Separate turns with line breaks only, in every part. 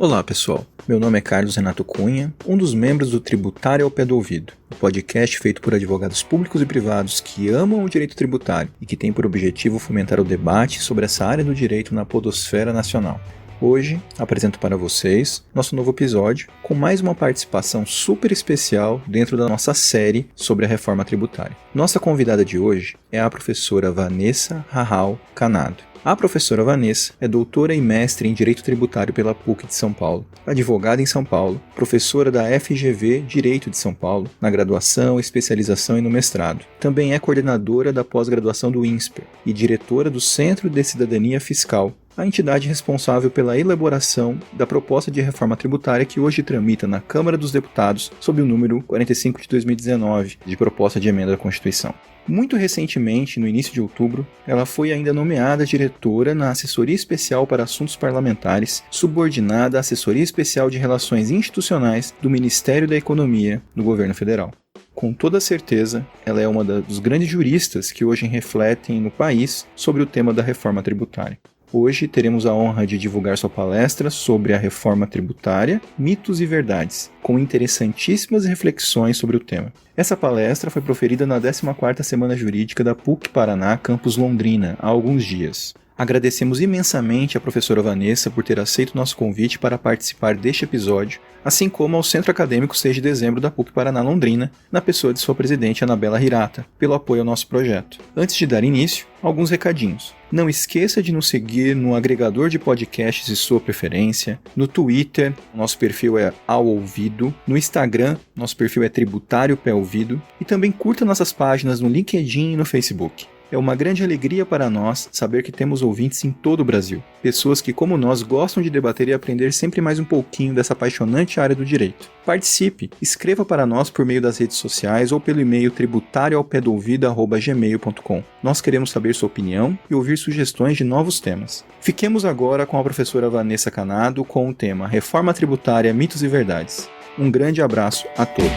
Olá pessoal, meu nome é Carlos Renato Cunha, um dos membros do Tributário ao Pé do Ouvido, um podcast feito por advogados públicos e privados que amam o direito tributário e que tem por objetivo fomentar o debate sobre essa área do direito na podosfera nacional. Hoje, apresento para vocês nosso novo episódio com mais uma participação super especial dentro da nossa série sobre a reforma tributária. Nossa convidada de hoje é a professora Vanessa Rahal Canado. A professora Vanessa é doutora e mestre em Direito Tributário pela PUC de São Paulo, advogada em São Paulo, professora da FGV Direito de São Paulo, na graduação, especialização e no mestrado. Também é coordenadora da pós-graduação do INSPER e diretora do Centro de Cidadania Fiscal, a entidade responsável pela elaboração da proposta de reforma tributária que hoje tramita na Câmara dos Deputados sob o número 45 de 2019, de proposta de emenda à Constituição. Muito recentemente, no início de outubro, ela foi ainda nomeada diretora na Assessoria Especial para Assuntos Parlamentares, subordinada à Assessoria Especial de Relações Institucionais do Ministério da Economia do Governo Federal. Com toda certeza, ela é uma dos grandes juristas que hoje refletem no país sobre o tema da reforma tributária. Hoje teremos a honra de divulgar sua palestra sobre a reforma tributária, mitos e verdades, com interessantíssimas reflexões sobre o tema. Essa palestra foi proferida na 14ª Semana Jurídica da PUC Paraná, campus Londrina, há alguns dias. Agradecemos imensamente à professora Vanessa por ter aceito nosso convite para participar deste episódio, assim como ao Centro Acadêmico 6 de Dezembro da PUC Paraná Londrina, na pessoa de sua presidente Anabela Hirata, pelo apoio ao nosso projeto. Antes de dar início, alguns recadinhos. Não esqueça de nos seguir no agregador de podcasts de sua preferência, no Twitter, nosso perfil é Ao Ouvido, no Instagram, nosso perfil é Tributário Pé Ouvido, e também curta nossas páginas no LinkedIn e no Facebook. É uma grande alegria para nós saber que temos ouvintes em todo o Brasil. Pessoas que, como nós, gostam de debater e aprender sempre mais um pouquinho dessa apaixonante área do direito. Participe, escreva para nós por meio das redes sociais ou pelo e-mail tributarioaopedouvido@gmail.com. Nós queremos saber sua opinião e ouvir sugestões de novos temas. Fiquemos agora com a professora Vanessa Canado com o tema Reforma Tributária, Mitos e Verdades. Um grande abraço a todos.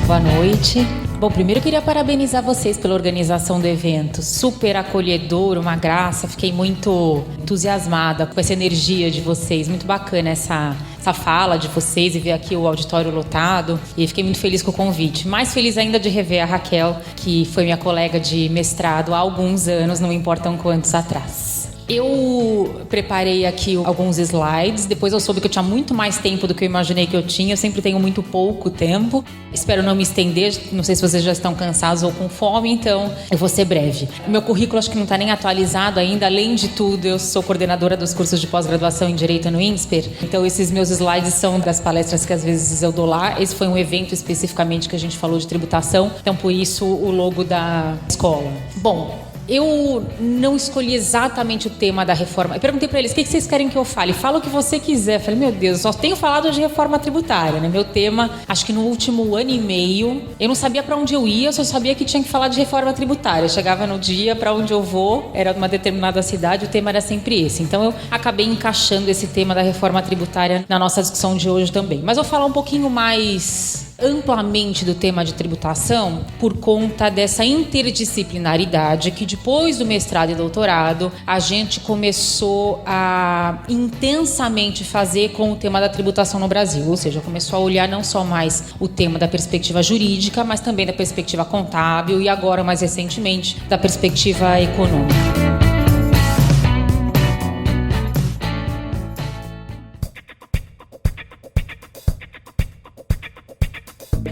Boa noite. Bom, primeiro eu queria parabenizar vocês pela organização do evento. Super acolhedor, uma graça. Fiquei muito entusiasmada com essa energia de vocês. Muito bacana essa fala de vocês e ver aqui o auditório lotado. E fiquei muito feliz com o convite. Mais feliz ainda de rever a Raquel, que foi minha colega de mestrado há alguns anos, não importam quantos atrás. Eu preparei aqui alguns slides, depois eu soube que eu tinha muito mais tempo do que eu imaginei que eu tinha. Eu sempre tenho muito pouco tempo. Espero não me estender, não sei se vocês já estão cansados ou com fome, então eu vou ser breve. Meu currículo acho que não está nem atualizado ainda. Além de tudo, eu sou coordenadora dos cursos de pós-graduação em Direito no INSPER. Então esses meus slides são das palestras que às vezes eu dou lá. Esse foi um evento especificamente que a gente falou de tributação, então por isso o logo da escola. Bom, eu não escolhi exatamente o tema da reforma. Eu perguntei para eles, o que vocês querem que eu fale? Fala o que você quiser. Eu falei, meu Deus, eu só tenho falado de reforma tributária, né? Meu tema, acho que no último ano e meio, eu não sabia para onde eu ia, eu só sabia que tinha que falar de reforma tributária. Eu chegava no dia, para onde eu vou, era uma determinada cidade, o tema era sempre esse. Então eu acabei encaixando esse tema da reforma tributária na nossa discussão de hoje também. Mas eu vou falar um pouquinho mais amplamente do tema de tributação por conta dessa interdisciplinaridade que depois do mestrado e doutorado a gente começou a intensamente fazer com o tema da tributação no Brasil, ou seja, começou a olhar não só mais o tema da perspectiva jurídica, mas também da perspectiva contábil e agora mais recentemente da perspectiva econômica.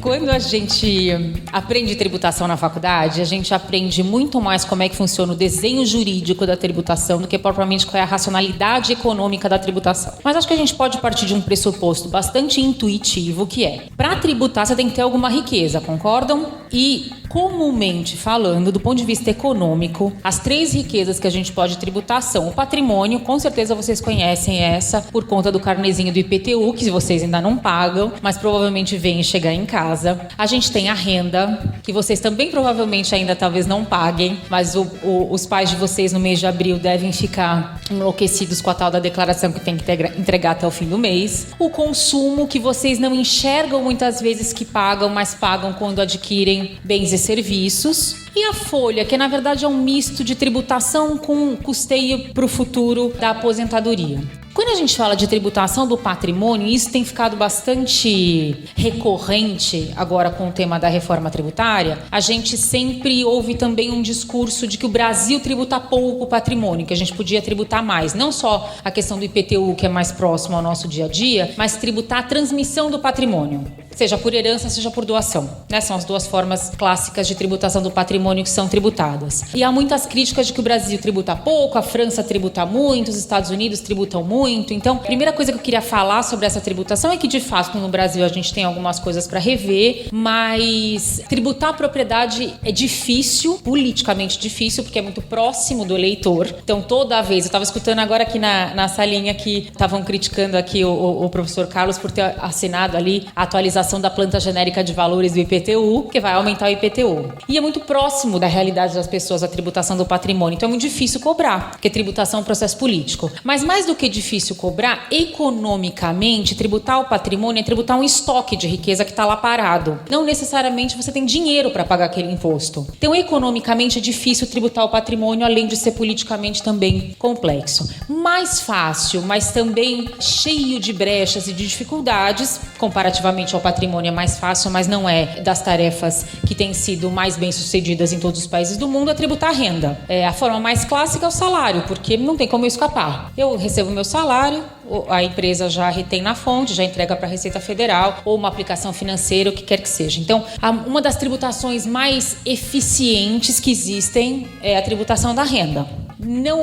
Quando a gente aprende tributação na faculdade, a gente aprende muito mais como é que funciona o desenho jurídico da tributação do que propriamente qual é a racionalidade econômica da tributação. Mas acho que a gente pode partir de um pressuposto bastante intuitivo, que é, para tributar você tem que ter alguma riqueza, concordam? E Comumente falando, do ponto de vista econômico, as 3 riquezas que a gente pode tributar são o patrimônio, com certeza vocês conhecem essa por conta do carnezinho do IPTU, que vocês ainda não pagam, mas provavelmente vem chegar em casa. A gente tem a renda, que vocês também provavelmente ainda talvez não paguem, mas os pais de vocês no mês de abril devem ficar enlouquecidos com a tal da declaração que tem que entregar até o fim do mês. O consumo, que vocês não enxergam muitas vezes que pagam, mas pagam quando adquirem bens e serviços. E a folha, que na verdade é um misto de tributação com custeio para o futuro da aposentadoria. Quando a gente fala de tributação do patrimônio, isso tem ficado bastante recorrente agora com o tema da reforma tributária. A gente sempre ouve também um discurso de que o Brasil tributa pouco o patrimônio, que a gente podia tributar mais. Não só a questão do IPTU, que é mais próximo ao nosso dia a dia, mas tributar a transmissão do patrimônio. Seja por herança, seja por doação, né? São as 2 formas clássicas de tributação do patrimônio que são tributadas. E há muitas críticas de que o Brasil tributa pouco, a França tributa muito, os Estados Unidos tributam muito. Então, a primeira coisa que eu queria falar sobre essa tributação é que, de fato, no Brasil a gente tem algumas coisas para rever, mas tributar a propriedade é difícil, politicamente difícil, porque é muito próximo do eleitor. Então, toda vez, eu estava escutando agora aqui na salinha que estavam criticando aqui o professor Carlos por ter assinado ali a atualização da planta genérica de valores do IPTU, que vai aumentar o IPTU. E é muito próximo da realidade das pessoas a tributação do patrimônio, então é muito difícil cobrar, porque tributação é um processo político. Mas mais do que difícil cobrar, economicamente, tributar o patrimônio é tributar um estoque de riqueza que está lá parado. Não necessariamente você tem dinheiro para pagar aquele imposto. Então, economicamente, é difícil tributar o patrimônio, além de ser politicamente também complexo. Mais fácil, mas também cheio de brechas e de dificuldades, comparativamente ao patrimônio é mais fácil, mas não é das tarefas que têm sido mais bem-sucedidas em todos os países do mundo, é tributar a renda. A forma mais clássica é o salário, porque não tem como eu escapar. Eu recebo meu salário, a empresa já retém na fonte, já entrega para a Receita Federal, ou uma aplicação financeira, o que quer que seja. Então, uma das tributações mais eficientes que existem é a tributação da renda.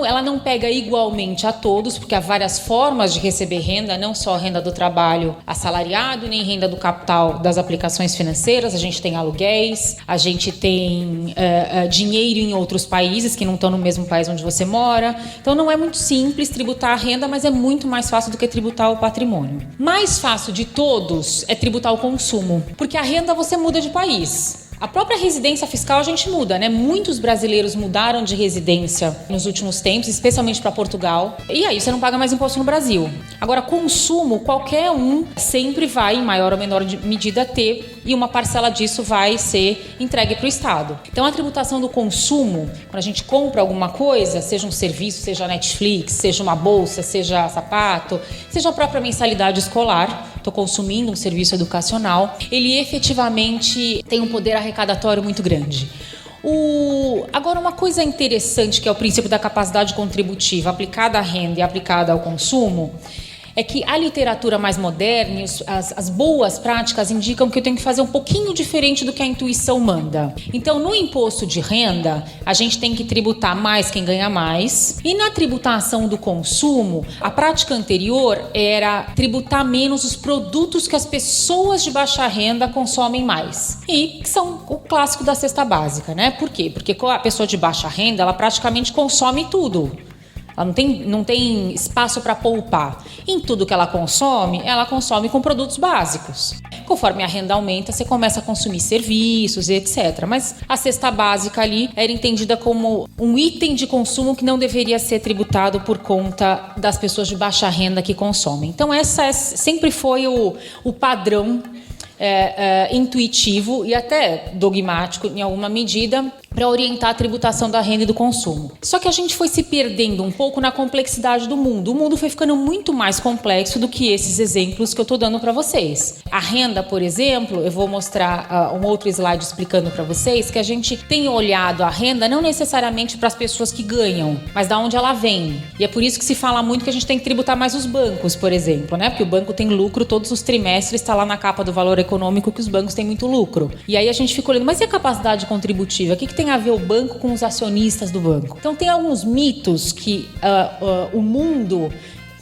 Ela não pega igualmente a todos, porque há várias formas de receber renda, não só renda do trabalho assalariado, nem renda do capital das aplicações financeiras. A gente tem aluguéis, a gente tem dinheiro em outros países que não estão no mesmo país onde você mora. Então não é muito simples tributar a renda, mas é muito mais fácil do que tributar o patrimônio. Mais fácil de todos é tributar o consumo, porque a renda você muda de país. A própria residência fiscal a gente muda, né? Muitos brasileiros mudaram de residência nos últimos tempos, especialmente para Portugal. E aí você não paga mais imposto no Brasil. Agora, consumo, qualquer um sempre vai, em maior ou menor medida, ter, e uma parcela disso vai ser entregue para o Estado. Então, a tributação do consumo, quando a gente compra alguma coisa, seja um serviço, seja Netflix, seja uma bolsa, seja sapato, seja a própria mensalidade escolar, estou consumindo um serviço educacional, ele efetivamente tem um poder arrecadatório muito grande. Agora, uma coisa interessante, que é o princípio da capacidade contributiva aplicada à renda e aplicada ao consumo, é que a literatura mais moderna, as boas práticas indicam que eu tenho que fazer um pouquinho diferente do que a intuição manda. Então, no imposto de renda, a gente tem que tributar mais quem ganha mais. E na tributação do consumo, a prática anterior era tributar menos os produtos que as pessoas de baixa renda consomem mais. E que são o clássico da cesta básica, né? Por quê? Porque a pessoa de baixa renda, ela praticamente consome tudo. Ela não tem espaço para poupar. Em tudo que ela consome com produtos básicos. Conforme a renda aumenta, você começa a consumir serviços e etc. Mas a cesta básica ali era entendida como um item de consumo que não deveria ser tributado por conta das pessoas de baixa renda que consomem. Então, sempre foi o padrão intuitivo e até dogmático, em alguma medida, para orientar a tributação da renda e do consumo. Só que a gente foi se perdendo um pouco na complexidade do mundo. O mundo foi ficando muito mais complexo do que esses exemplos que eu estou dando para vocês. A renda, por exemplo, eu vou mostrar um outro slide explicando para vocês que a gente tem olhado a renda não necessariamente para as pessoas que ganham, mas da onde ela vem. E é por isso que se fala muito que a gente tem que tributar mais os bancos, por exemplo, né? Porque o banco tem lucro todos os trimestres, está lá na capa do Valor Econômico que os bancos têm muito lucro. E aí a gente fica olhando, mas e a capacidade contributiva? O que tem a ver o banco com os acionistas do banco? Então tem alguns mitos que o mundo,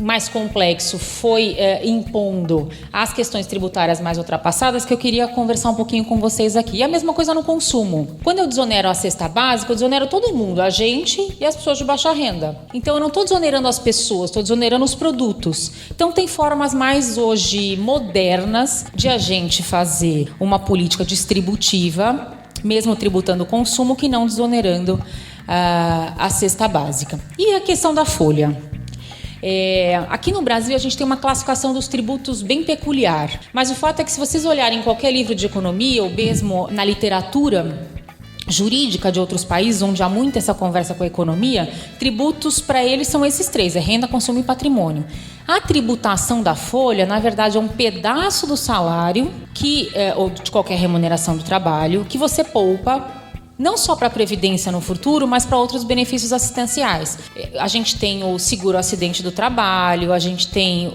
mais complexo foi impondo as questões tributárias mais ultrapassadas que eu queria conversar um pouquinho com vocês aqui. E a mesma coisa no consumo. Quando eu desonero a cesta básica, eu desonero todo mundo, a gente e as pessoas de baixa renda. Então eu não estou desonerando as pessoas, estou desonerando os produtos. Então tem formas mais hoje modernas de a gente fazer uma política distributiva, mesmo tributando o consumo, que não desonerando a cesta básica. E a questão da folha? Aqui no Brasil a gente tem uma classificação dos tributos bem peculiar, mas o fato é que se vocês olharem em qualquer livro de economia ou mesmo na literatura jurídica de outros países, onde há muito essa conversa com a economia, tributos para eles são esses três, renda, consumo e patrimônio. A tributação da folha, na verdade, é um pedaço do salário ou de qualquer remuneração do trabalho que você poupa, não só para a Previdência no futuro, mas para outros benefícios assistenciais. A gente tem o seguro acidente do trabalho, a gente tem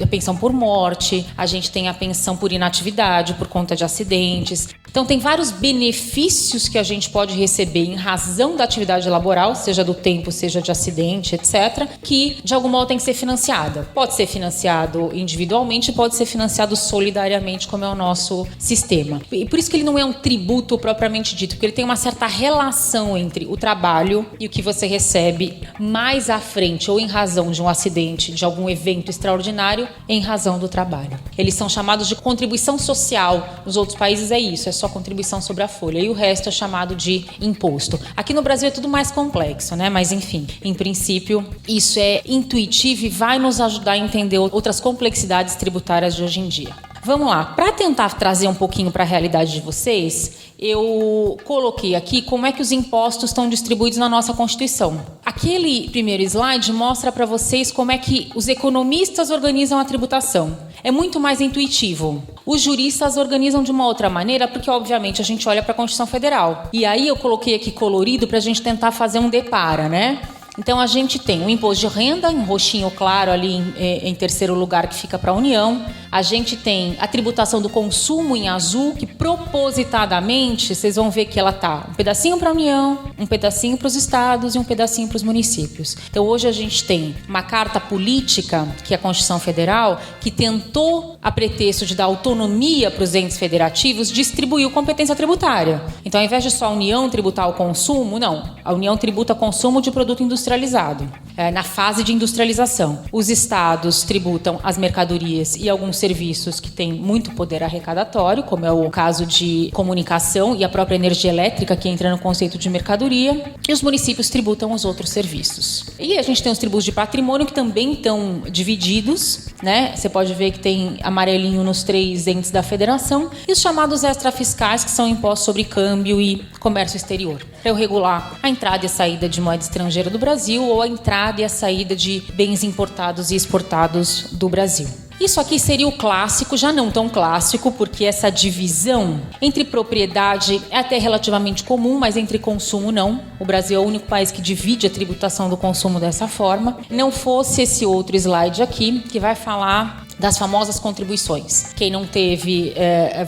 a pensão por morte, a gente tem a pensão por inatividade por conta de acidentes. Então, tem vários benefícios que a gente pode receber em razão da atividade laboral, seja do tempo, seja de acidente, etc., que, de algum modo, tem que ser financiada. Pode ser financiado individualmente, pode ser financiado solidariamente, como é o nosso sistema. E por isso que ele não é um tributo propriamente dito, porque ele tem uma certa relação entre o trabalho e o que você recebe mais à frente, ou em razão de um acidente, de algum evento extraordinário, em razão do trabalho. Eles são chamados de contribuição social. Nos outros países é isso, é só contribuição sobre a folha, e o resto é chamado de imposto. Aqui no Brasil é tudo mais complexo, né? Mas enfim, em princípio, isso é intuitivo e vai nos ajudar a entender outras complexidades tributárias de hoje em dia. Vamos lá, para tentar trazer um pouquinho para a realidade de vocês, eu coloquei aqui como é que os impostos estão distribuídos na nossa Constituição. Aquele primeiro slide mostra para vocês como é que os economistas organizam a tributação. É muito mais intuitivo. Os juristas organizam de uma outra maneira, porque obviamente a gente olha para a Constituição Federal. E aí eu coloquei aqui colorido para a gente tentar fazer um depara, né? Então, a gente tem o imposto de renda, em roxinho claro ali em terceiro lugar, que fica para a União. A gente tem a tributação do consumo em azul, que propositadamente, vocês vão ver que ela tá um pedacinho para a União, um pedacinho para os estados e um pedacinho para os municípios. Então, hoje a gente tem uma carta política, que é a Constituição Federal, que tentou, a pretexto de dar autonomia para os entes federativos, distribuiu competência tributária. Então, ao invés de só a União tributar o consumo, não. A União tributa consumo de produto industrializado, na fase de industrialização. Os estados tributam as mercadorias e alguns serviços que têm muito poder arrecadatório, como é o caso de comunicação e a própria energia elétrica, que entra no conceito de mercadoria, e os municípios tributam os outros serviços. E a gente tem os tributos de patrimônio, que também estão divididos, né? Você pode ver que tem amarelinho nos três entes da federação, e os chamados extrafiscais, que são impostos sobre câmbio e comércio exterior, para eu regular a entrada e a saída de moeda estrangeira do Brasil, ou a entrada e a saída de bens importados e exportados do Brasil. Isso aqui seria o clássico, já não tão clássico, porque essa divisão entre propriedade é até relativamente comum, mas entre consumo não. O Brasil é o único país que divide a tributação do consumo dessa forma. Não fosse esse outro slide aqui, que vai falar das famosas contribuições. Quem não teve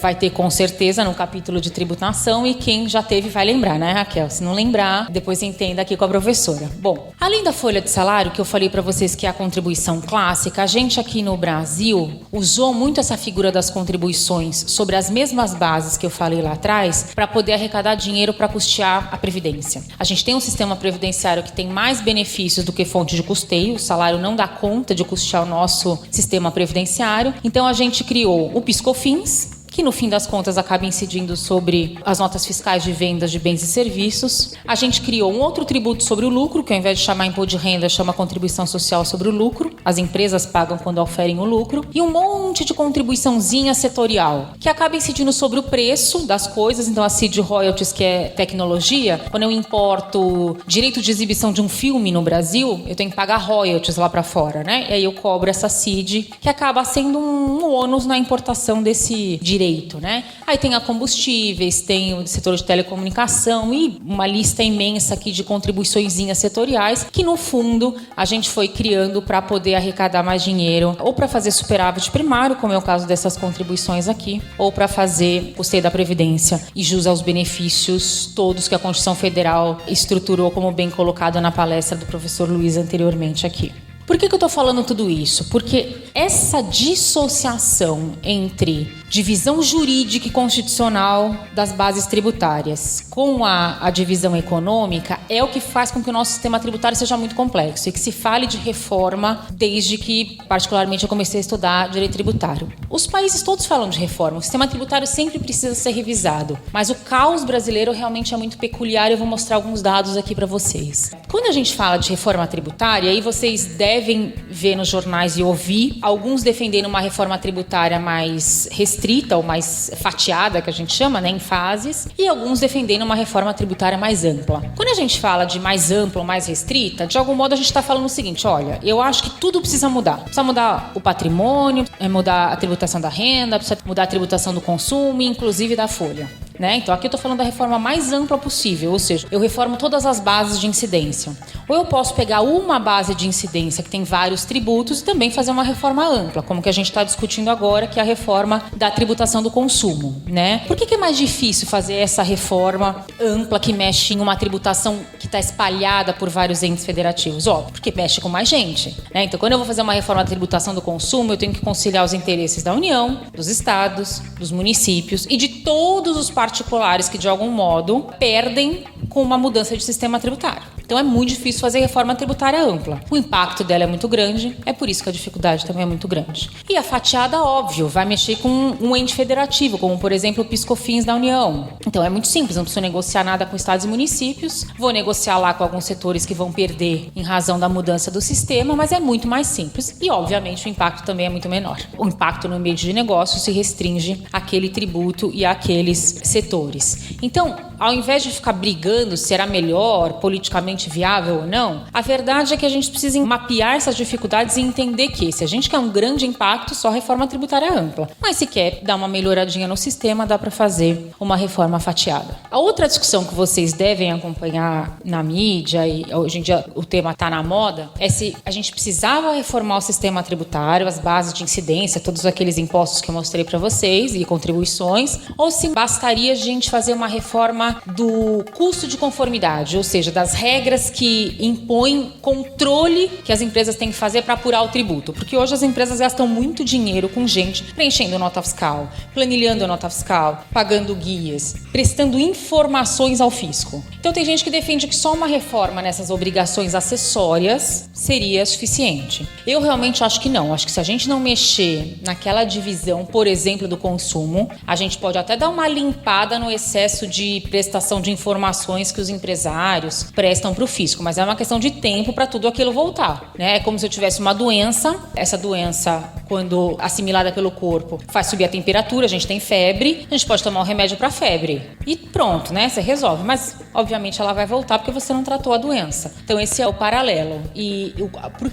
vai ter com certeza no capítulo de tributação, e quem já teve vai lembrar, né, Raquel? Se não lembrar, depois entenda aqui com a professora. Bom, além da folha de salário, que eu falei para vocês que é a contribuição clássica, a gente aqui no Brasil usou muito essa figura das contribuições sobre as mesmas bases que eu falei lá atrás, para poder arrecadar dinheiro para custear a Previdência. A gente tem um sistema previdenciário que tem mais benefícios do que fonte de custeio. O salário não dá conta de custear o nosso sistema previdenciário. Então a gente criou o PIS/COFINS, que no fim das contas acaba incidindo sobre as notas fiscais de vendas de bens e serviços. A gente criou um outro tributo sobre o lucro, que ao invés de chamar imposto de renda, chama contribuição social sobre o lucro. As empresas pagam quando oferem o lucro. E um monte de contribuiçãozinha setorial, que acaba incidindo sobre o preço das coisas. Então a CID Royalties, que é tecnologia, quando eu importo direito de exibição de um filme no Brasil, eu tenho que pagar royalties lá para fora, né? E aí eu cobro essa CID, que acaba sendo um ônus na importação desse direito, né? Aí tem a combustíveis, tem o setor de telecomunicação e uma lista imensa aqui de contribuiçõezinhas setoriais, que no fundo a gente foi criando para poder arrecadar mais dinheiro, ou para fazer superávit primário, como é o caso dessas contribuições aqui, ou para fazer custeio da Previdência e jus aos benefícios todos que a Constituição Federal estruturou, como bem colocado na palestra do professor Luiz anteriormente aqui. Por que eu estou falando tudo isso? Porque essa dissociação entre divisão jurídica e constitucional das bases tributárias com a divisão econômica é o que faz com que o nosso sistema tributário seja muito complexo e que se fale de reforma desde que, particularmente, eu comecei a estudar direito tributário. Os países todos falam de reforma, o sistema tributário sempre precisa ser revisado, mas o caos brasileiro realmente é muito peculiar e eu vou mostrar alguns dados aqui para vocês. Quando a gente fala de reforma tributária, aí vocês devem ver nos jornais e ouvir alguns defendendo uma reforma tributária mais restrita ou mais fatiada, que a gente chama, né, em fases, e alguns defendendo uma reforma tributária mais ampla. Quando a gente fala de mais ampla ou mais restrita, de algum modo a gente está falando o seguinte: olha, eu acho que tudo precisa mudar. Precisa mudar o patrimônio, mudar a tributação da renda, precisa mudar a tributação do consumo, inclusive da folha. Então aqui eu estou falando da reforma mais ampla possível, ou seja, eu reformo todas as bases de incidência. Ou eu posso pegar uma base de incidência que tem vários tributos e também fazer uma reforma ampla, como que a gente está discutindo agora, que é a reforma da tributação do consumo, Por que é mais difícil fazer essa reforma ampla que mexe em uma tributação que está espalhada por vários entes federativos? Porque mexe com mais gente, Então quando eu vou fazer uma reforma da tributação do consumo, eu tenho que conciliar os interesses da União, dos estados, dos municípios e de todos os particulares que de algum modo perdem com uma mudança de sistema tributário. Então é muito difícil fazer reforma tributária ampla. O impacto dela é muito grande, é por isso que a dificuldade também é muito grande. E a fatiada, óbvio, vai mexer com um ente federativo, como por exemplo o PIS/COFINS da União. Então é muito simples, não preciso negociar nada com estados e municípios, vou negociar lá com alguns setores que vão perder em razão da mudança do sistema, mas é muito mais simples e obviamente o impacto também é muito menor. O impacto no ambiente de negócio se restringe àquele tributo e àqueles setores. Então, ao invés de ficar brigando se será melhor, politicamente viável ou não, a verdade é que a gente precisa mapear essas dificuldades e entender que, se a gente quer um grande impacto, só reforma tributária ampla. Mas se quer dar uma melhoradinha no sistema, dá para fazer uma reforma fatiada. A outra discussão que vocês devem acompanhar na mídia, e hoje em dia o tema está na moda, é se a gente precisava reformar o sistema tributário, as bases de incidência, todos aqueles impostos que eu mostrei para vocês e contribuições, ou se bastaria a gente fazer uma reforma do custo de conformidade, ou seja, das regras que impõem controle que as empresas têm que fazer para apurar o tributo. Porque hoje as empresas gastam muito dinheiro com gente preenchendo nota fiscal, planilhando a nota fiscal, pagando guias, prestando informações ao fisco. Então tem gente que defende que só uma reforma nessas obrigações acessórias seria suficiente. Eu realmente acho que não. Acho que se a gente não mexer naquela divisão, por exemplo, do consumo, a gente pode até dar uma limpada no excesso de prestação de informações que os empresários prestam para o fisco, mas é uma questão de tempo para tudo aquilo voltar, É como se eu tivesse uma doença, essa doença, quando assimilada pelo corpo, faz subir a temperatura, a gente tem febre, a gente pode tomar um remédio para febre e pronto, Você resolve, mas obviamente ela vai voltar porque você não tratou a doença. Então esse é o paralelo. E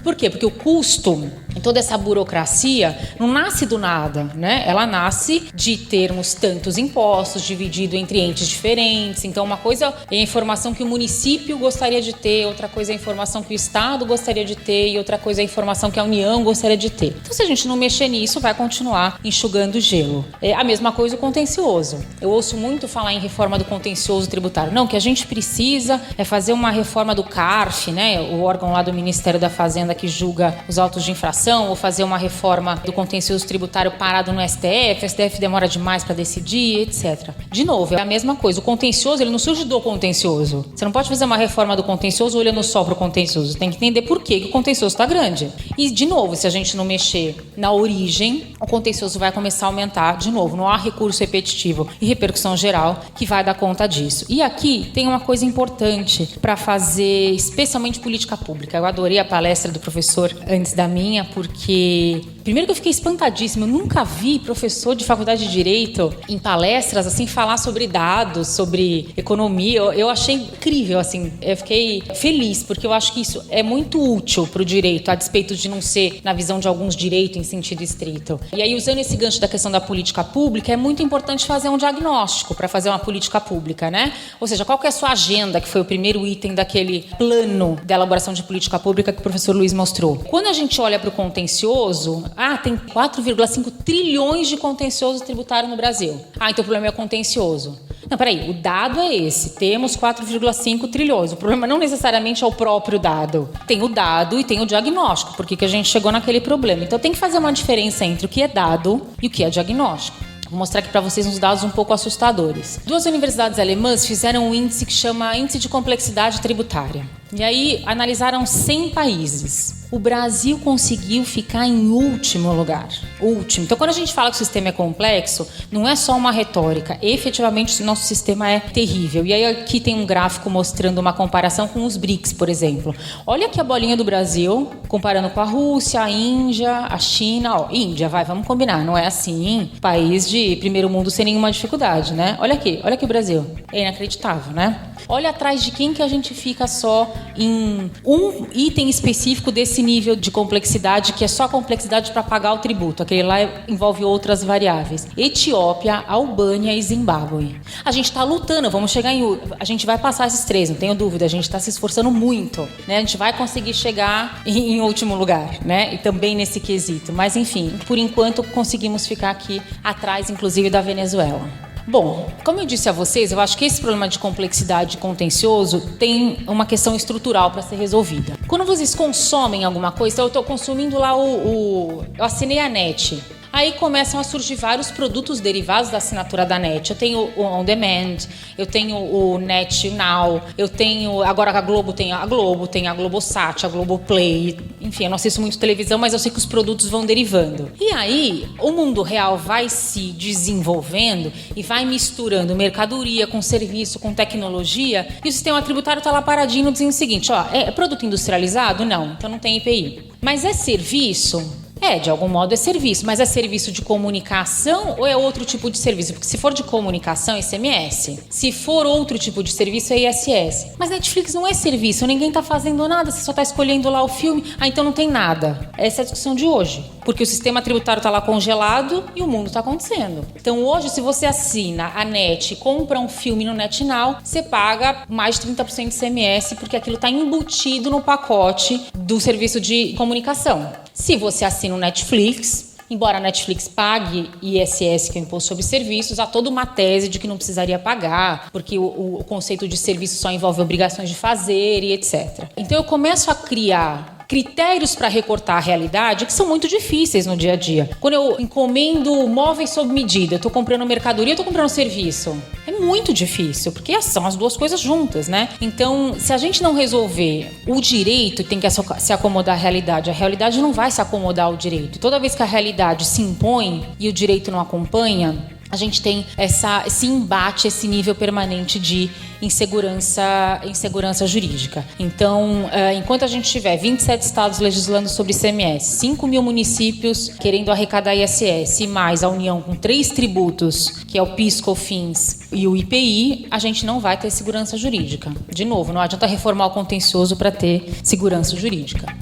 por quê? Porque o custo, toda essa burocracia, não nasce do nada, Ela nasce de termos tantos impostos dividido entre entes diferentes. Então uma coisa é a informação que o município gostaria de ter, outra coisa é a informação que o Estado gostaria de ter e outra coisa é a informação que a União gostaria de ter. Então, se a gente não mexer nisso, vai continuar enxugando gelo. É a mesma coisa o contencioso. Eu ouço muito falar em reforma do contencioso tributário. Não, o que a gente precisa é fazer uma reforma do CARF, o órgão lá do Ministério da Fazenda que julga os autos de infração, ou fazer uma reforma do contencioso tributário parado no STF, o STF demora demais para decidir, etc. De novo, é a mesma coisa. O contencioso, ele não surge do contencioso. Você não pode fazer uma reforma do contencioso olhando só para o contencioso. Tem que entender por que o contencioso está grande. E, de novo, se a gente não mexer na origem, o contencioso vai começar a aumentar. De novo, não há recurso repetitivo e repercussão geral que vai dar conta disso. E aqui tem uma coisa importante para fazer, especialmente política pública. Eu adorei a palestra do professor antes da minha, porque... Primeiro que eu fiquei espantadíssima, eu nunca vi professor de faculdade de Direito em palestras assim falar sobre dados, sobre economia. Eu achei incrível, assim, eu fiquei feliz, porque eu acho que isso é muito útil para o direito, a despeito de não ser, na visão de alguns, direito em sentido estrito. E aí, usando esse gancho da questão da política pública, é muito importante fazer um diagnóstico para fazer uma política pública, Ou seja, qual que é a sua agenda, que foi o primeiro item daquele plano de elaboração de política pública que o professor Luiz mostrou. Quando a gente olha para o contencioso, tem 4,5 trilhões de contencioso tributário no Brasil. Então o problema é o contencioso. Não, peraí, o dado é esse. Temos 4,5 trilhões. O problema não necessariamente é o próprio dado. Tem o dado e tem o diagnóstico. Por que a gente chegou naquele problema? Então tem que fazer uma diferença entre o que é dado e o que é diagnóstico. Vou mostrar aqui para vocês uns dados um pouco assustadores. 2 universidades alemãs fizeram um índice que chama Índice de Complexidade Tributária. E aí analisaram 100 países. O Brasil conseguiu ficar em último lugar. Último. Então, quando a gente fala que o sistema é complexo, não é só uma retórica. Efetivamente, o nosso sistema é terrível. E aí aqui tem um gráfico mostrando uma comparação com os BRICS, por exemplo. Olha aqui a bolinha do Brasil, comparando com a Rússia, a Índia, a China. Ó, Índia, vamos combinar. Não é assim, país de primeiro mundo sem nenhuma dificuldade, né? Olha aqui o Brasil. É inacreditável, né? Olha atrás de quem que a gente fica só em um item específico desse nível de complexidade, que é só complexidade para pagar o tributo. Aquele lá envolve outras variáveis. Etiópia, Albânia e Zimbábue. A gente está lutando, vamos chegar em... A gente vai passar esses 3, não tenho dúvida. A gente está se esforçando muito, né? A gente vai conseguir chegar em último lugar, né? E também nesse quesito. Mas, enfim, por enquanto conseguimos ficar aqui atrás, inclusive, da Venezuela. Bom, como eu disse a vocês, eu acho que esse problema de complexidade contencioso tem uma questão estrutural para ser resolvida. Quando vocês consomem alguma coisa, então eu estou consumindo lá eu assinei a NET. Aí começam a surgir vários produtos derivados da assinatura da NET. Eu tenho o On Demand, eu tenho o NET Now, eu tenho... Agora a Globo tem a Globosat, a Globoplay. Enfim, eu não assisto muito televisão, mas eu sei que os produtos vão derivando. E aí, o mundo real vai se desenvolvendo e vai misturando mercadoria com serviço, com tecnologia, e o sistema tributário está lá paradinho dizendo o seguinte, ó, é produto industrializado? Não, então não tem IPI. Mas é serviço? De algum modo é serviço, mas é serviço de comunicação ou é outro tipo de serviço? Porque se for de comunicação, é ICMS. Se for outro tipo de serviço, é ISS. Mas Netflix não é serviço, ninguém está fazendo nada, você só está escolhendo lá o filme, então não tem nada. Essa é a discussão de hoje. Porque o sistema tributário está lá congelado e o mundo está acontecendo. Então hoje, se você assina a NET e compra um filme no NetNow, você paga mais de 30% de ICMS, porque aquilo está embutido no pacote do serviço de comunicação. Se você assina o Netflix, embora a Netflix pague ISS, que é o Imposto sobre Serviços, há toda uma tese de que não precisaria pagar, porque o conceito de serviço só envolve obrigações de fazer e etc. Então eu começo a criar critérios para recortar a realidade que são muito difíceis no dia a dia. Quando eu encomendo móveis sob medida, eu estou comprando mercadoria, eu estou comprando serviço. É muito difícil, porque são as duas coisas juntas, né? Então, se a gente não resolver o direito, tem que se acomodar à realidade. A realidade não vai se acomodar ao direito. Toda vez que a realidade se impõe e o direito não acompanha, a gente tem esse embate, esse nível permanente de insegurança jurídica. Então, enquanto a gente tiver 27 estados legislando sobre ICMS, 5 mil municípios querendo arrecadar ISS e mais a União com 3 tributos, que é o PIS, COFINS e o IPI, a gente não vai ter segurança jurídica. De novo, não adianta reformar o contencioso para ter segurança jurídica.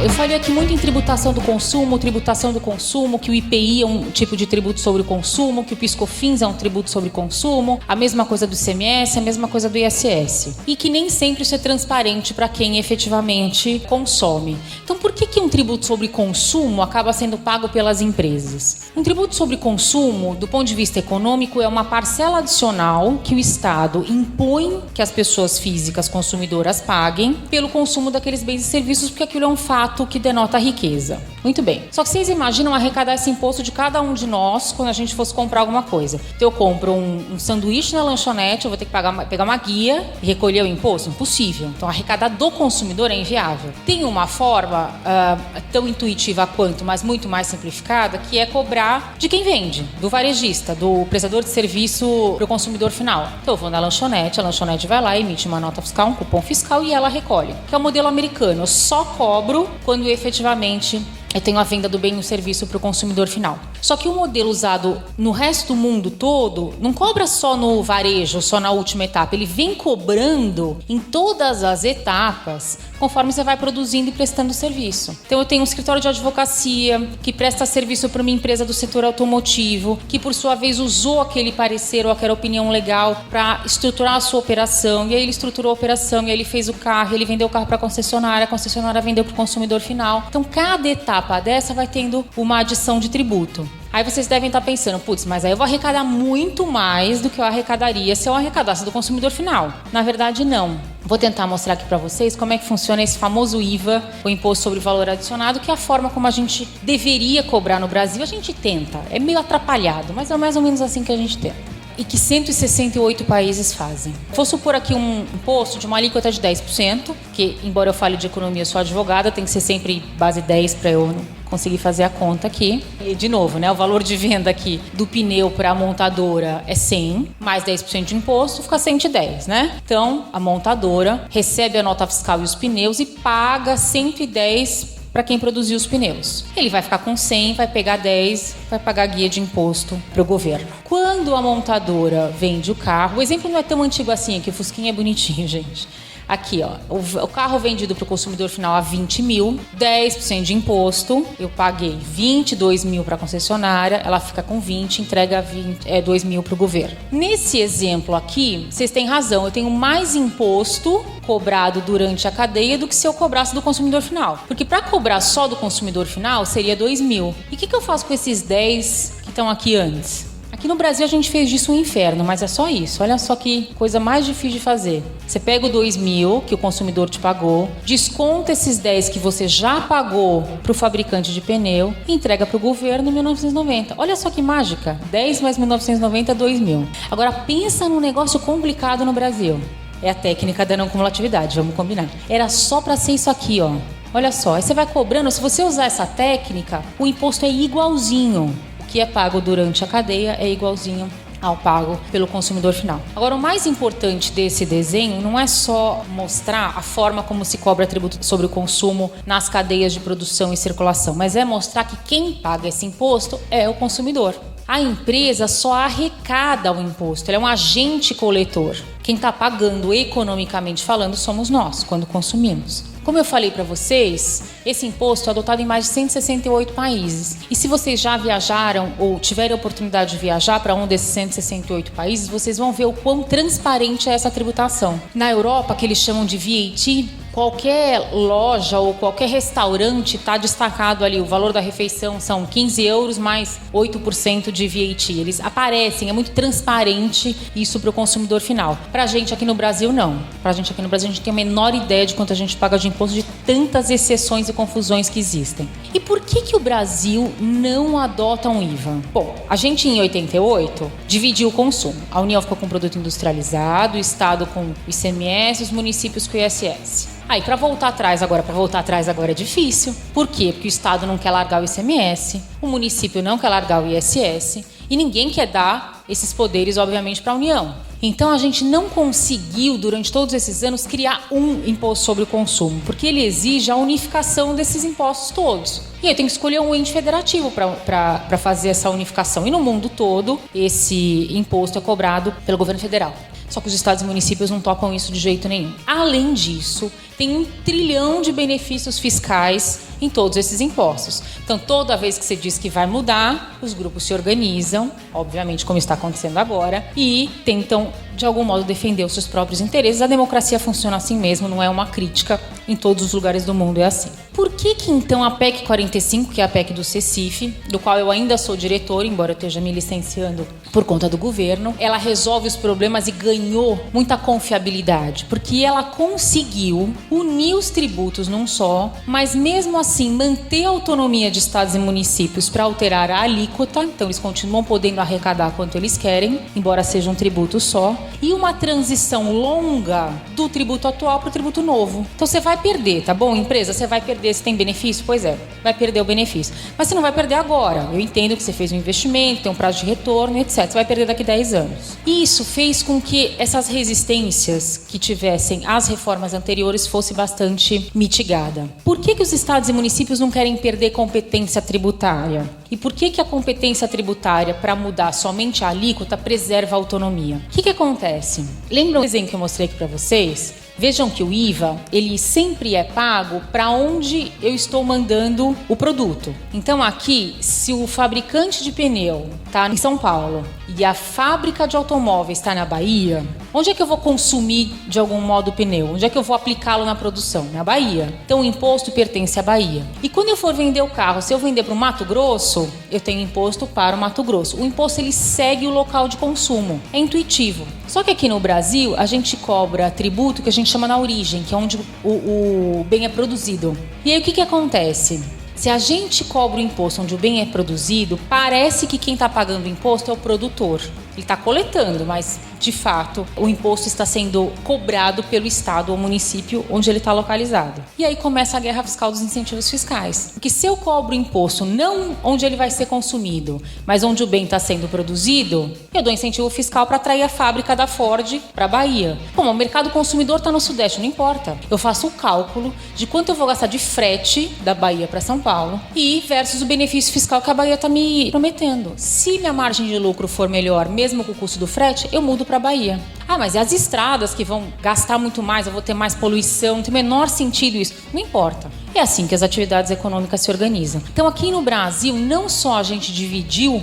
Eu falei aqui muito em tributação do consumo, que o IPI é um tipo de tributo sobre o consumo, que o PIS/COFINS é um tributo sobre o consumo, a mesma coisa do ICMS, a mesma coisa do ISS. E que nem sempre isso é transparente para quem efetivamente consome. Então, por que um tributo sobre consumo acaba sendo pago pelas empresas? Um tributo sobre consumo, do ponto de vista econômico, é uma parcela adicional que o Estado impõe que as pessoas físicas consumidoras paguem pelo consumo daqueles bens e serviços, porque aquilo é um fato que denota riqueza. Muito bem. Só que vocês imaginam arrecadar esse imposto de cada um de nós quando a gente fosse comprar alguma coisa. Então eu compro um sanduíche na lanchonete, eu vou ter que pegar uma guia e recolher o imposto? Impossível. Então arrecadar do consumidor é inviável. Tem uma forma tão intuitiva quanto, mas muito mais simplificada, que é cobrar de quem vende, do varejista, do prestador de serviço para o consumidor final. Então eu vou na lanchonete, a lanchonete vai lá, emite uma nota fiscal, um cupom fiscal e ela recolhe. Que é o modelo americano. Eu só cobro quando efetivamente eu tenho a venda do bem e o serviço para o consumidor final. Só que o modelo usado no resto do mundo todo não cobra só no varejo, só na última etapa. Ele vem cobrando em todas as etapas, conforme você vai produzindo e prestando serviço. Então eu tenho um escritório de advocacia que presta serviço para uma empresa do setor automotivo, que por sua vez usou aquele parecer ou aquela opinião legal para estruturar a sua operação. E aí ele estruturou a operação, e aí ele fez o carro, ele vendeu o carro para a concessionária vendeu para o consumidor final. Então cada etapa dessa vai tendo uma adição de tributo. Aí vocês devem estar pensando, putz, mas aí eu vou arrecadar muito mais do que eu arrecadaria se eu arrecadasse do consumidor final. Na verdade, não. Vou tentar mostrar aqui para vocês como é que funciona esse famoso IVA, o Imposto sobre Valor Adicionado, que é a forma como a gente deveria cobrar no Brasil. A gente tenta, é meio atrapalhado, mas é mais ou menos assim que a gente tenta. E que 168 países fazem. Vou supor aqui um imposto de uma alíquota de 10%, que, embora eu fale de economia, eu sou advogada, tem que ser sempre base 10 para eu conseguir fazer a conta aqui. E, de novo, o valor de venda aqui do pneu para a montadora é 100, mais 10% de imposto, fica 110, Então, a montadora recebe a nota fiscal e os pneus e paga 110 para quem produziu os pneus. Ele vai ficar com 100, vai pegar 10, vai pagar guia de imposto para o governo. Quando a montadora vende o carro, o exemplo não é tão antigo assim, aqui o Fusquinha é bonitinho, gente. Aqui, o carro vendido para o consumidor final a 20 mil, 10% de imposto, eu paguei 22 mil para a concessionária, ela fica com 20, entrega 2 mil para o governo. Nesse exemplo aqui, vocês têm razão, eu tenho mais imposto cobrado durante a cadeia do que se eu cobrasse do consumidor final. Porque para cobrar só do consumidor final, seria 2 mil. E o que eu faço com esses 10 que estão aqui antes? Aqui no Brasil a gente fez disso um inferno, mas é só isso. Olha só que coisa mais difícil de fazer. Você pega o 2 mil que o consumidor te pagou, desconta esses 10 que você já pagou para o fabricante de pneu e entrega para o governo em 1990. Olha só que mágica. 10 mais 1990 é 2 mil. Agora pensa num negócio complicado no Brasil. É a técnica da não cumulatividade, vamos combinar. Era só para ser isso aqui, Olha só, aí você vai cobrando, se você usar essa técnica, o imposto é igualzinho. O que é pago durante a cadeia é igualzinho ao pago pelo consumidor final. Agora, o mais importante desse desenho não é só mostrar a forma como se cobra tributo sobre o consumo nas cadeias de produção e circulação, mas é mostrar que quem paga esse imposto é o consumidor. A empresa só arrecada o imposto, ela é um agente coletor. Quem está pagando economicamente falando somos nós, quando consumimos. Como eu falei para vocês, esse imposto é adotado em mais de 168 países. E se vocês já viajaram ou tiverem a oportunidade de viajar para um desses 168 países, vocês vão ver o quão transparente é essa tributação. Na Europa, que eles chamam de VAT, qualquer loja ou qualquer restaurante está destacado ali. O valor da refeição são 15 euros mais 8% de VAT. Eles aparecem, é muito transparente isso para o consumidor final. Para a gente aqui no Brasil, não. Para a gente aqui no Brasil, a gente tem a menor ideia de quanto a gente paga de imposto, de tantas exceções e confusões que existem. E por que o Brasil não adota um IVA? Bom, a gente em 88 dividiu o consumo. A União ficou com o produto industrializado, o Estado com o ICMS, os municípios com o ISS. Aí, para voltar atrás agora é difícil. Por quê? Porque o Estado não quer largar o ICMS, o município não quer largar o ISS e ninguém quer dar esses poderes, obviamente, para a União. Então, a gente não conseguiu, durante todos esses anos, criar um imposto sobre o consumo, porque ele exige a unificação desses impostos todos. E aí tem que escolher um ente federativo para fazer essa unificação. E no mundo todo, esse imposto é cobrado pelo governo federal. Só que os estados e municípios não tocam isso de jeito nenhum. Além disso, tem 1 trilhão de benefícios fiscais em todos esses impostos. Então, toda vez que você diz que vai mudar, os grupos se organizam, obviamente como está acontecendo agora, e tentam, de algum modo, defender os seus próprios interesses. A democracia funciona assim mesmo, não é uma crítica. Em todos os lugares do mundo é assim. Por que então a PEC 45, que é a PEC do CECIF, do qual eu ainda sou diretor, embora eu esteja me licenciando por conta do governo, ela resolve os problemas e ganhou muita confiabilidade? Porque ela conseguiu unir os tributos num só, mas mesmo assim manter a autonomia de estados e municípios para alterar a alíquota, então eles continuam podendo arrecadar quanto eles querem, embora seja um tributo só, e uma transição longa do tributo atual para o tributo novo. Então você vai perder, tá bom, empresa? Você vai perder, se tem benefício? Pois é, vai perder o benefício. Mas você não vai perder agora. Eu entendo que você fez um investimento, tem um prazo de retorno, etc. Você vai perder daqui 10 anos. Isso fez com que essas resistências que tivessem às reformas anteriores fosse bastante mitigada. Por que os estados e municípios não querem perder competência tributária? E por que a competência tributária para mudar somente a alíquota preserva a autonomia? O que acontece? Lembra o desenho que eu mostrei aqui para vocês? Vejam que o IVA, ele sempre é pago para onde eu estou mandando o produto. Então aqui, se o fabricante de pneu está em São Paulo e a fábrica de automóveis está na Bahia, onde é que eu vou consumir de algum modo o pneu? Onde é que eu vou aplicá-lo na produção? Na Bahia. Então o imposto pertence à Bahia. E quando eu for vender o carro, se eu vender para o Mato Grosso, eu tenho imposto para o Mato Grosso. O imposto ele segue o local de consumo. É intuitivo. Só que aqui no Brasil, a gente cobra tributo que a gente chama na origem, que é onde o bem é produzido. E aí o que acontece? Se a gente cobra o imposto onde o bem é produzido, parece que quem está pagando o imposto é o produtor. Ele está coletando, mas de fato o imposto está sendo cobrado pelo estado ou município onde ele está localizado. E aí começa a guerra fiscal dos incentivos fiscais. Porque se eu cobro o imposto não onde ele vai ser consumido, mas onde o bem está sendo produzido, eu dou incentivo fiscal para atrair a fábrica da Ford para a Bahia. Bom, o mercado consumidor está no Sudeste, não importa. Eu faço o cálculo de quanto eu vou gastar de frete da Bahia para São Paulo e versus o benefício fiscal que a Bahia está me prometendo. Se minha margem de lucro for melhor, mesmo com o custo do frete, eu mudo para a Bahia. Ah, mas e as estradas que vão gastar muito mais, eu vou ter mais poluição, não tem o menor sentido isso. Não importa. É assim que as atividades econômicas se organizam. Então aqui no Brasil, não só a gente dividiu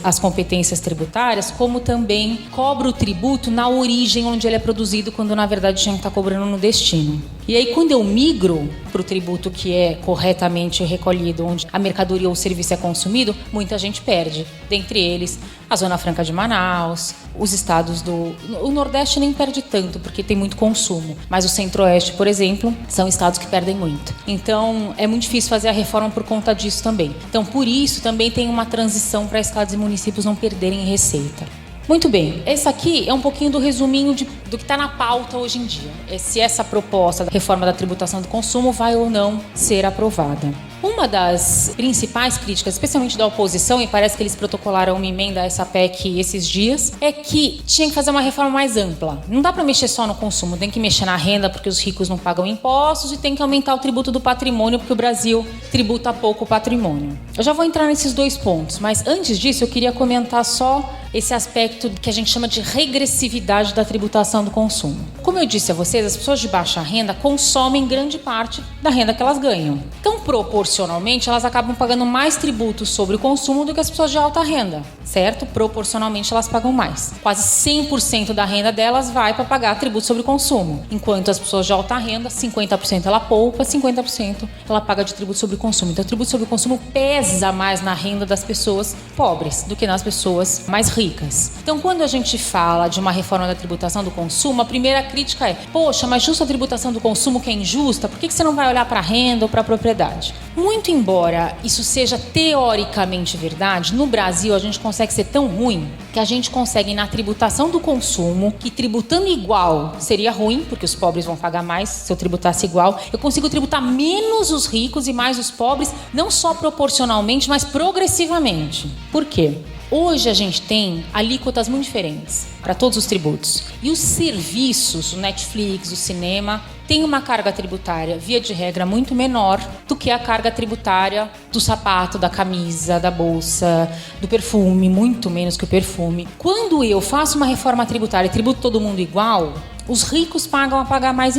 as competências tributárias, como também cobra o tributo na origem onde ele é produzido, quando na verdade a gente está cobrando no destino. E aí quando eu migro para o tributo que é corretamente recolhido, onde a mercadoria ou o serviço é consumido, muita gente perde. Dentre eles, a Zona Franca de Manaus, os estados o Nordeste nem perde tanto, porque tem muito consumo. Mas o Centro-Oeste, por exemplo, são estados que perdem muito. Então, é muito difícil fazer a reforma por conta disso também. Então, por isso, também tem uma transição para estados e municípios não perderem receita. Muito bem, esse aqui é um pouquinho do resuminho do que está na pauta hoje em dia. Se essa proposta da reforma da tributação do consumo vai ou não ser aprovada. Uma das principais críticas, especialmente da oposição, e parece que eles protocolaram uma emenda a essa PEC esses dias, é que tinha que fazer uma reforma mais ampla. Não dá para mexer só no consumo, tem que mexer na renda porque os ricos não pagam impostos e tem que aumentar o tributo do patrimônio porque o Brasil tributa pouco o patrimônio. Eu já vou entrar nesses dois pontos, mas antes disso eu queria comentar só esse aspecto que a gente chama de regressividade da tributação do consumo. Como eu disse a vocês, as pessoas de baixa renda consomem grande parte da renda que elas ganham. Então, proporcionalmente, elas acabam pagando mais tributos sobre o consumo do que as pessoas de alta renda, certo? Proporcionalmente, elas pagam mais. Quase 100% da renda delas vai para pagar tributo sobre o consumo, enquanto as pessoas de alta renda, 50% ela poupa, 50% ela paga de tributo sobre o consumo. Então, o tributo sobre o consumo pesa mais na renda das pessoas pobres do que nas pessoas mais ricas. Então, quando a gente fala de uma reforma da tributação do consumo, a primeira crítica é: poxa, mas justa a tributação do consumo que é injusta, por que você não vai olhar para a renda ou para a propriedade? Muito embora isso seja teoricamente verdade, no Brasil a gente consegue ser tão ruim que a gente consegue na tributação do consumo, que tributando igual seria ruim, porque os pobres vão pagar mais se eu tributasse igual, eu consigo tributar menos os ricos e mais os pobres, não só proporcionalmente, mas progressivamente. Por quê? Hoje a gente tem alíquotas muito diferentes para todos os tributos. E os serviços, o Netflix, o cinema, tem uma carga tributária, via de regra, muito menor do que a carga tributária do sapato, da camisa, da bolsa, do perfume, muito menos que o perfume. Quando eu faço uma reforma tributária e tributo todo mundo igual, os ricos passam a pagar mais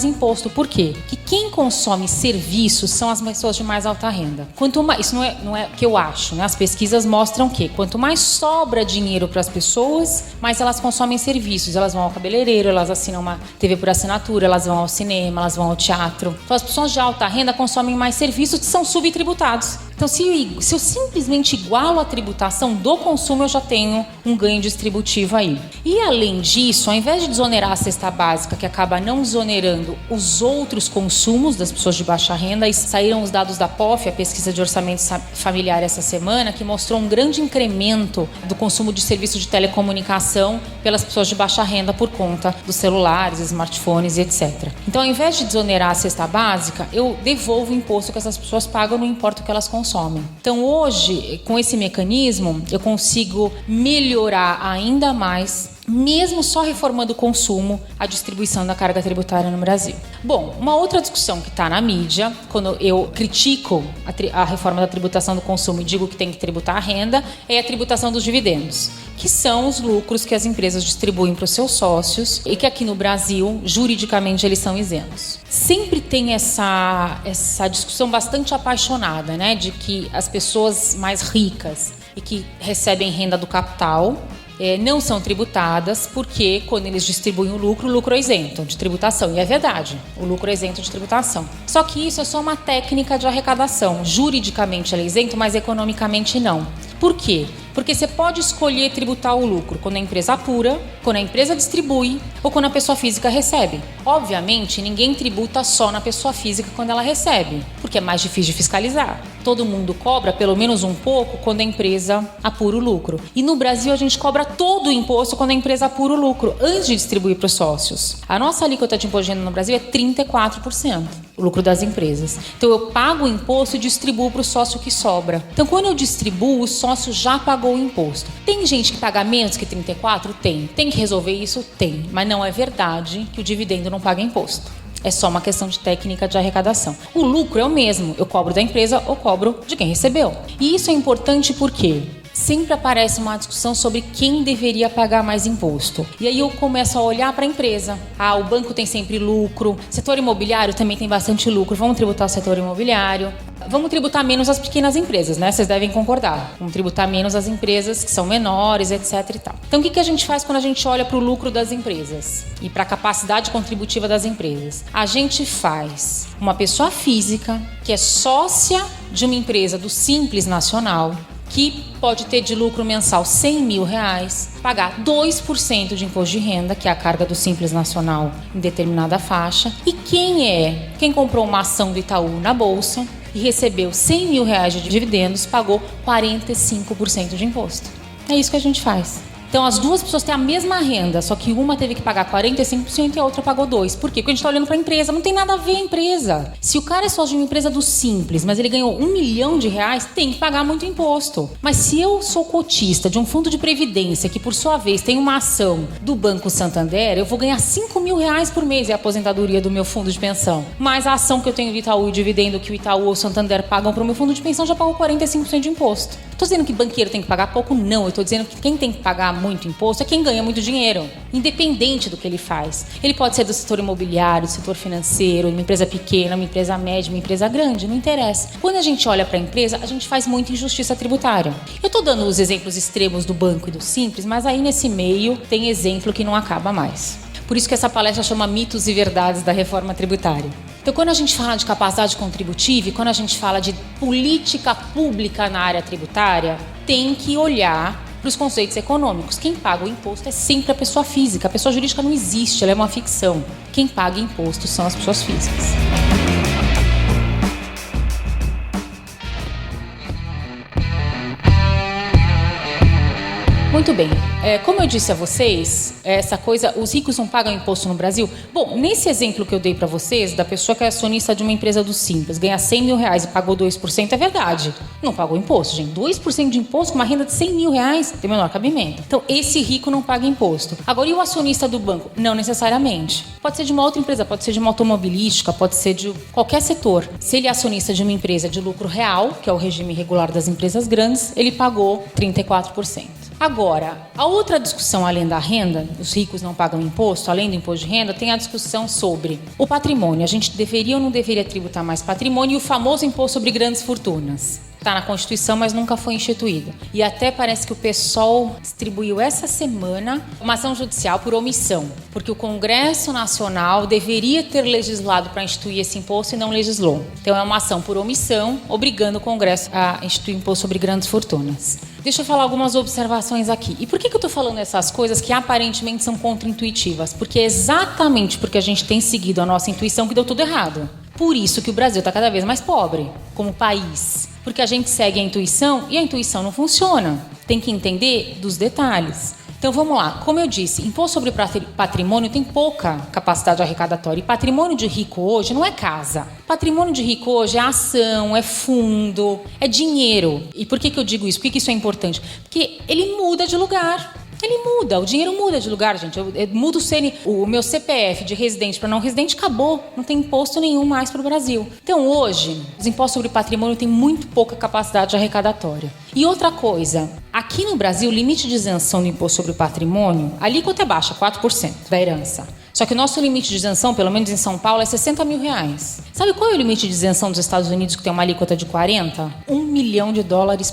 imposto. Por quê? Porque quem consome serviços são as pessoas de mais alta renda. Quanto mais, isso não é o que eu acho, né? As pesquisas mostram que quanto mais sobra dinheiro para as pessoas, mais elas consomem serviços. Elas vão ao cabeleireiro, elas assinam uma TV por assinatura, elas vão ao cinema, elas vão ao teatro. Então as pessoas de alta renda consomem mais serviços que são subtributados. Então, se eu simplesmente igualo a tributação do consumo, eu já tenho um ganho distributivo aí. E, além disso, ao invés de desonerar a cesta básica, que acaba não desonerando os outros consumos das pessoas de baixa renda, e saíram os dados da POF, a pesquisa de orçamento familiar essa semana, que mostrou um grande incremento do consumo de serviços de telecomunicação pelas pessoas de baixa renda por conta dos celulares, smartphones e etc. Então, ao invés de desonerar a cesta básica, eu devolvo o imposto que essas pessoas pagam, não importa o que elas consomem. Então, hoje, com esse mecanismo, eu consigo melhorar ainda mais, mesmo só reformando o consumo, a distribuição da carga tributária no Brasil. Bom, uma outra discussão que está na mídia, quando eu critico a reforma da tributação do consumo e digo que tem que tributar a renda, é a tributação dos dividendos, que são os lucros que as empresas distribuem para os seus sócios e que aqui no Brasil, juridicamente, eles são isentos. Sempre tem essa discussão bastante apaixonada, né, de que as pessoas mais ricas e que recebem renda do capital não são tributadas porque quando eles distribuem o lucro é isento de tributação. E é verdade, o lucro é isento de tributação. Só que isso é só uma técnica de arrecadação. Juridicamente ele é isento, mas economicamente não. Por quê? Porque você pode escolher tributar o lucro quando a empresa apura, quando a empresa distribui ou quando a pessoa física recebe. Obviamente, ninguém tributa só na pessoa física quando ela recebe, porque é mais difícil de fiscalizar. Todo mundo cobra pelo menos um pouco quando a empresa apura o lucro. E no Brasil a gente cobra todo o imposto quando a empresa apura o lucro, antes de distribuir para os sócios. A nossa alíquota de imposto de renda no Brasil é 34%, o lucro das empresas. Então eu pago o imposto e distribuo para o sócio que sobra. Então quando eu distribuo, o sócio já pagou o imposto. Tem gente que paga menos que 34%? Tem. Tem que resolver isso? Tem. Mas não é verdade que o dividendo não paga imposto. É só uma questão de técnica de arrecadação. O lucro é o mesmo. Eu cobro da empresa ou cobro de quem recebeu. E isso é importante porque sempre aparece uma discussão sobre quem deveria pagar mais imposto. E aí eu começo a olhar para a empresa. O banco tem sempre lucro. Setor imobiliário também tem bastante lucro. Vamos tributar o setor imobiliário. Vamos tributar menos as pequenas empresas, né? Vocês devem concordar. Vamos tributar menos as empresas que são menores, etc e tal. Então, o que a gente faz quando a gente olha para o lucro das empresas e para a capacidade contributiva das empresas? A gente faz uma pessoa física que é sócia de uma empresa do Simples Nacional, que pode ter de lucro mensal R$100 mil, pagar 2% de imposto de renda, que é a carga do Simples Nacional em determinada faixa. E quem comprou uma ação do Itaú na Bolsa e recebeu R$100 mil de dividendos, pagou 45% de imposto. É isso que a gente faz. Então, as duas pessoas têm a mesma renda, só que uma teve que pagar 45% e a outra pagou 2%. Por quê? Porque a gente está olhando para a empresa. Não tem nada a ver a empresa. Se o cara é sócio de uma empresa do Simples, mas ele ganhou R$1 milhão, tem que pagar muito imposto. Mas se eu sou cotista de um fundo de previdência, que por sua vez tem uma ação do Banco Santander, eu vou ganhar R$5 mil por mês, é a aposentadoria do meu fundo de pensão. Mas a ação que eu tenho do Itaú e o dividendo que o Itaú ou o Santander pagam para o meu fundo de pensão já pagou 45% de imposto. Estou dizendo que banqueiro tem que pagar pouco? Não. Eu estou dizendo que quem tem que pagar muito imposto é quem ganha muito dinheiro, independente do que ele faz. Ele pode ser do setor imobiliário, do setor financeiro, uma empresa pequena, uma empresa média, uma empresa grande, não interessa. Quando a gente olha para a empresa, a gente faz muita injustiça tributária. Eu estou dando os exemplos extremos do banco e do Simples, mas aí nesse meio tem exemplo que não acaba mais. Por isso que essa palestra chama Mitos e Verdades da Reforma Tributária. Então, quando a gente fala de capacidade contributiva e quando a gente fala de política pública na área tributária, tem que olhar para os conceitos econômicos. Quem paga o imposto é sempre a pessoa física. A pessoa jurídica não existe, ela é uma ficção. Quem paga imposto são as pessoas físicas. Muito bem, como eu disse a vocês, essa coisa, os ricos não pagam imposto no Brasil. Bom, nesse exemplo que eu dei para vocês, da pessoa que é acionista de uma empresa do Simples, ganha R$100 mil e pagou 2%, é verdade. Não pagou imposto, gente. 2% de imposto com uma renda de R$100 mil, tem o menor cabimento. Então, esse rico não paga imposto. Agora, e o acionista do banco? Não necessariamente. Pode ser de uma outra empresa, pode ser de uma automobilística, pode ser de qualquer setor. Se ele é acionista de uma empresa de lucro real, que é o regime regular das empresas grandes, ele pagou 34%. Agora, a outra discussão além da renda, os ricos não pagam imposto, além do imposto de renda, tem a discussão sobre o patrimônio. A gente deveria ou não deveria tributar mais patrimônio e o famoso imposto sobre grandes fortunas. Está na Constituição, mas nunca foi instituída. E até parece que o PSOL distribuiu essa semana uma ação judicial por omissão, porque o Congresso Nacional deveria ter legislado para instituir esse imposto e não legislou. Então é uma ação por omissão, obrigando o Congresso a instituir o imposto sobre grandes fortunas. Deixa eu falar algumas observações aqui. E por que eu estou falando essas coisas que aparentemente são contraintuitivas? Porque é exatamente porque a gente tem seguido a nossa intuição que deu tudo errado. Por isso que o Brasil está cada vez mais pobre, como país. Porque a gente segue a intuição e a intuição não funciona. Tem que entender dos detalhes. Então vamos lá, como eu disse, imposto sobre patrimônio tem pouca capacidade arrecadatória. E patrimônio de rico hoje não é casa. Patrimônio de rico hoje é ação, é fundo, é dinheiro. E por que eu digo isso? Por que isso é importante? Porque ele muda de lugar. Ele muda, o dinheiro muda de lugar, gente. Eu mudo o meu CPF de residente para não residente, acabou. Não tem imposto nenhum mais para o Brasil. Então, hoje, os impostos sobre patrimônio têm muito pouca capacidade arrecadatória. E outra coisa, aqui no Brasil, o limite de isenção do imposto sobre o patrimônio, a alíquota é baixa, 4% da herança. Só que o nosso limite de isenção, pelo menos em São Paulo, é R$60 mil. Sabe qual é o limite de isenção dos Estados Unidos, que tem uma alíquota de 40? $1 milhão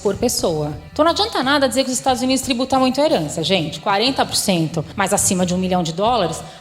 por pessoa. Então não adianta nada dizer que os Estados Unidos tributam muito a herança, gente. 40%, mas acima de $1 milhão,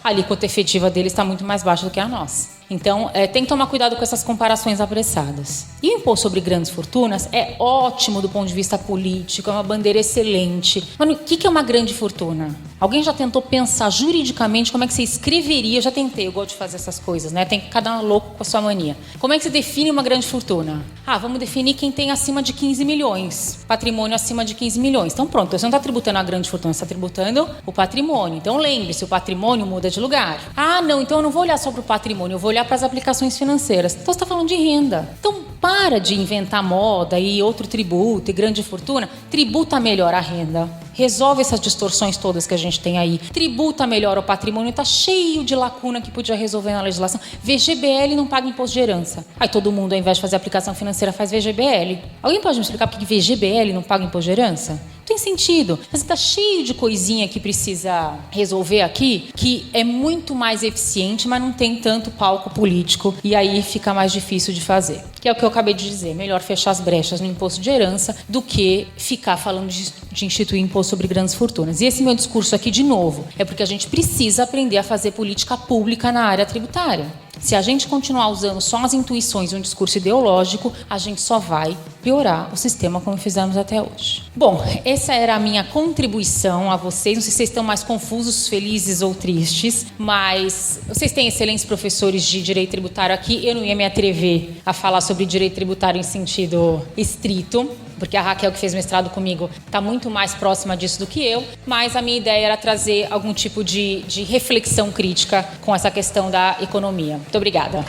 a alíquota efetiva deles está muito mais baixa do que a nossa. Então, tem que tomar cuidado com essas comparações apressadas. E o imposto sobre grandes fortunas é ótimo do ponto de vista político, é uma bandeira excelente. Mas o que é uma grande fortuna? Alguém já tentou pensar juridicamente como é que você escreveria? Eu já tentei, eu gosto de fazer essas coisas, né? Tem cada um louco com a sua mania. Como é que você define uma grande fortuna? Vamos definir quem tem acima de 15 milhões. Patrimônio acima de 15 milhões. Então pronto, você não está tributando a grande fortuna, você está tributando o patrimônio. Então lembre-se, o patrimônio muda de lugar. Não, então eu não vou olhar só para o patrimônio, eu vou olhar para as aplicações financeiras. Então você está falando de renda. Então para de inventar moda e outro tributo e grande fortuna. Tributa melhor a renda. Resolve essas distorções todas que a gente tem aí. Tributa melhor o patrimônio. Está cheio de lacuna que podia resolver na legislação. VGBL não paga imposto de herança. Aí todo mundo, ao invés de fazer aplicação financeira, faz VGBL. Alguém pode me explicar por que VGBL não paga imposto de herança? Não tem sentido. Mas está cheio de coisinha que precisa resolver aqui, que é muito mais eficiente, mas não tem tanto palco político. E aí fica mais difícil de fazer. Que é o que eu acabei de dizer. Melhor fechar as brechas no imposto de herança do que ficar falando de instituir imposto sobre grandes fortunas. E esse meu discurso aqui, de novo, é porque a gente precisa aprender a fazer política pública na área tributária. Se a gente continuar usando só as intuições e um discurso ideológico, a gente só vai piorar o sistema como fizemos até hoje. Bom, essa era a minha contribuição a vocês. Não sei se vocês estão mais confusos, felizes ou tristes, mas vocês têm excelentes professores de direito tributário aqui. Eu não ia me atrever a falar sobre direito tributário em sentido estrito, porque a Raquel, que fez mestrado comigo, está muito mais próxima disso do que eu, mas a minha ideia era trazer algum tipo de reflexão crítica com essa questão da economia. Muito obrigada.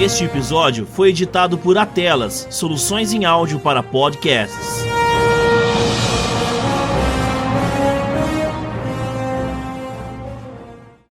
Este episódio foi editado por Atelas, soluções em áudio para podcasts.